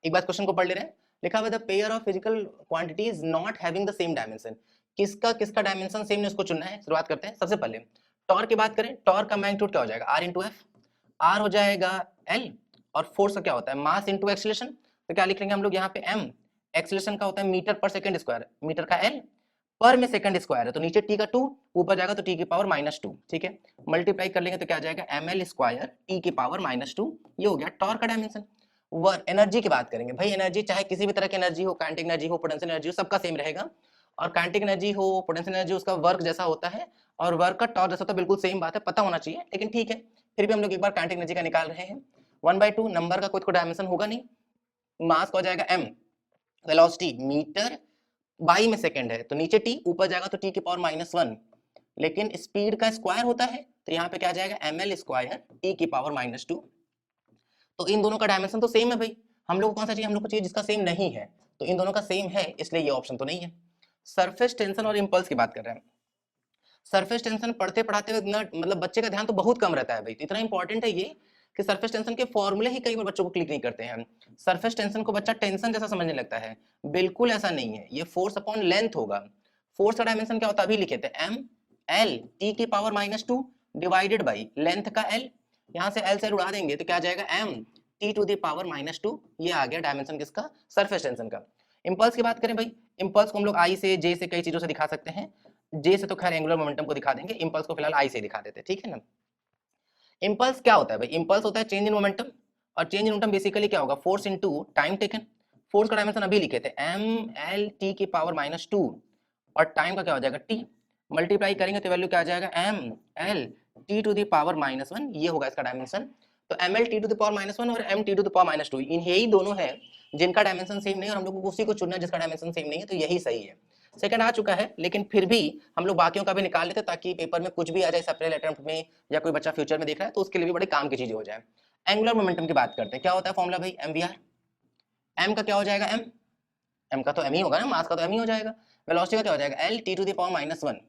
एक बार क्वेश्चन को पढ़ ले रहे हैं। लिखा हुआ the pair of physical quantities not having the same dimension. किसका किसका डायमेंशन सेम नहीं, उसको चुनना है। शुरुआत करते हैं। सबसे पहले टॉर्क की बात करें, टॉर्क का मैग्नीट्यूड क्या हो जाएगा, आर इंटू एफ। आर हो जाएगा एल, और फोर्स का क्या होता है, मास इंटू एक्सीलरेशन। तो क्या लिख लेंगे हम लोग यहाँ पे एम। एक्सीलरेशन का होता है मीटर पर सेकंड स्क्वायर, मीटर का एल, पर में सेकंड स्क्वायर है तो नीचे टी का 2, ऊपर जाएगा तो टी की पावर -2। ठीक है, मल्टीप्लाई कर लेंगे तो क्या आ जाएगा, एम एल स्क्वायर टी की पावर -2। ये हो गया टॉर्क का डायमेंशन। वर्क एनर्जी की बात करेंगे भाई, एनर्जी चाहे किसी भी तरह की एनर्जी हो, काइनेटिक एनर्जी हो, पोटेंशियल एनर्जी हो, सबका सेम रहेगा। और काइनेटिक एनर्जी हो, पोटेंशियल एनर्जी, उसका वर्क जैसा होता है और वर्क का टॉर्क जैसा होता है, बिल्कुल सेम बात है, पता होना चाहिए। लेकिन ठीक है, फिर भी हम लोग एक बार काइनेटिक एनर्जी का निकाल रहे हैं। 1/2 नंबर का कोई डायमेंशन होगा नहीं, मास का हो जाएगा एम, वेलोसिटी मीटर बाई में सेकंड है तो नीचे टी, ऊपर जाएगा तो टी की पावर -1। लेकिन स्पीड का स्क्वायर होता है तो यहाँ पे क्या जाएगा, एम एल स्क्वायर टी की पावर -2। तो इन दोनों का डायमेंशन तो सेम है भाई। हम लोग को कौन सा चाहिए, हम लोग को चाहिए जिसका सेम नहीं है। तो इन दोनों का सेम है, इसलिए ये ऑप्शन तो नहीं है। सरफेस टेंशन और इंपल्स की बात कर रहे हैं। सरफेस टेंशन पढ़ते पढ़ाते इतना मतलब बच्चे का ध्यान तो बहुत कम रहता है भाई, तो इतना इंपॉर्टेंट है ये कि सरफेस टेंशन के फॉर्मूले ही कई बार बच्चों को क्लिक नहीं करते हैं। सरफेस टेंशन को बच्चा टेंशन जैसा समझने लगता है, बिल्कुल ऐसा नहीं है, ये फोर्स अपॉन लेंथ होगा। फोर्स का डायमेंशन क्या होता है, अभी लिखे थे, एम एल टी की पावर -2 डिवाइडेड बाई लेंथ का एल। यहाँ से एल से उड़ा देंगे तो क्या आ जाएगा, M T to the power -2। ये आ गया डायमेंशन किसका, सरफेस टेंशन का। इंपल्स की बात करें भाई, इंपल्स को हम लोग आई से जे से कई चीजों से दिखा सकते हैं। जे से तो खैर एंगुलर मोमेंटम को दिखा देंगे, इंपल्स को फिलहाल आई से दिखा देते हैं, ठीक है ना। इंपल्स क्या होता है भाई, इंपल्स होता है चेंज इन मोमेंटम, और चेंज इन मोमेंटम बेसिकली क्या होगा, force into time taken. Force का डायमेंशन अभी लिखे थे, एम एल टी की पावर -2, और टाइम का क्या हो जाएगा, टी। मल्टीप्लाई करेंगे तो वैल्यू क्या आ जाएगा, M L T to the power -1। ये होगा इसका डायमेंशन। तो M L T to the power -1 और M T to the power -2, इन यही दोनों है जिनका डायमेंशन सेम नहीं है, और हम लोग को उसी को चुनना है जिसका डायमेंशन सेम नहीं है, तो यही सही है। सेकंड आ चुका है, लेकिन फिर भी हम लोग बाकियों का भी निकाल लेते ताकि पेपर में कुछ भी आ जाए सेपरेट अटेम्प्ट में, या कोई बच्चा फ्यूचर में देख रहा है तो उसके लिए भी बड़े काम की चीजें हो जाए। एंगुलर मोमेंटम की बात करते हैं, क्या होता है फॉर्मूला भाई, एम वी आर। एम का क्या हो जाएगा, एम एम का तो एम ही होगा ना, मास का तो एम ही हो जाएगा। वेलोसिटी का क्या हो जाएगा, L T to the power -1।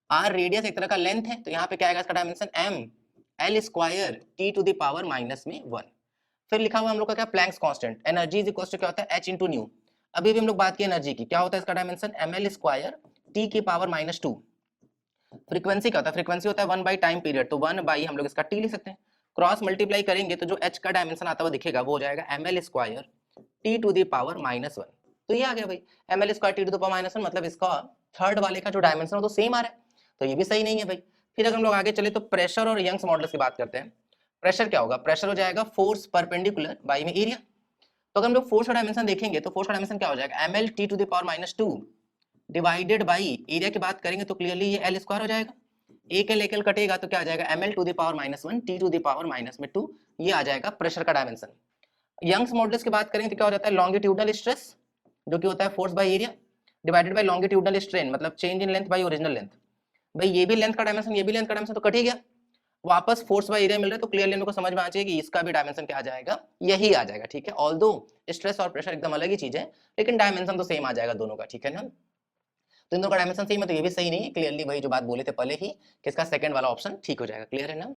R radius एक तरह का लेंथ है, तो यहाँ पे क्या आएगा इसका dimension, M L square T to the power -1। फिर लिखा हुआ हम लोग का क्या, Planck's constant, energy is equal to क्या होता है, एच इंटू न्यू। अभी भी हम लोग बात की एनर्जी की, क्या होता है इसका dimension, M L square T की पावर -2। फ्रीक्वेंसी क्या होता है, फ्रीक्वेंसी होता है 1 बाई टाइम पीरियड, तो 1 बाई हम लोग इसका टी लिख सकते हैं। क्रॉस मल्टीप्लाई करेंगे तो जो एच का डायमेंशन आता हुआ दिखेगा वो हो जाएगा M L square T to the power -1। तो ये आ गया भाई, M L square T to the power -1, मतलब इसका थर्ड वाले का जो डायमेंशन है तो सेम आ रहा है, तो ये भी सही नहीं है भाई। फिर अगर हम लोग आगे चले तो प्रेशर और यंग्स मॉडल्स की बात करते हैं। प्रेशर क्या होगा, प्रेशर हो जाएगा फोर्स परपेंडिकुलर बाई में एरिया। तो अगर हम लोग फोर्स का डायमेंशन देखेंगे तो फोर्स का डायमेंशन क्या हो जाएगा, M L T to the power -2 divided by area की बात करेंगे तो क्लियरली ये एल स्क्वायर हो जाएगा। एक एल कटेगा तो क्या आ जाएगा, M L to the power -1 T to the power -2। ये आ जाएगा प्रेशर का डायमेंशन। यंग्स मॉडल्स की बात करें तो क्या हो जाता है, लॉन्गिट्यूडनल स्ट्रेस जो कि होता है force by area divided by longitudinal strain, मतलब change in length by original length. भाई ये भी लेंथ का डायमेंशन, ये भी लेंथ का डायमेंशन, तो कट ही गया, वापस फोर्स बाय एरिया मिल रहा है, तो क्लियरली मेरे को समझ में आ चाहिए कि इसका भी डायमेंशन क्या आ जाएगा, यही आ जाएगा। ठीक है, ऑल्दो स्ट्रेस और प्रेशर एकदम अलग ही चीज है, लेकिन डायमेंशन तो सेम आ जाएगा दोनों का। ठीक है ना, तो इन दोनों का डायमेंशन सेम है, तो ये भी सही नहीं है। क्लियरली वही जो बात बोले थे पहले ही कि इसका सेकंड वाला ऑप्शन ठीक हो जाएगा। क्लियर है ना।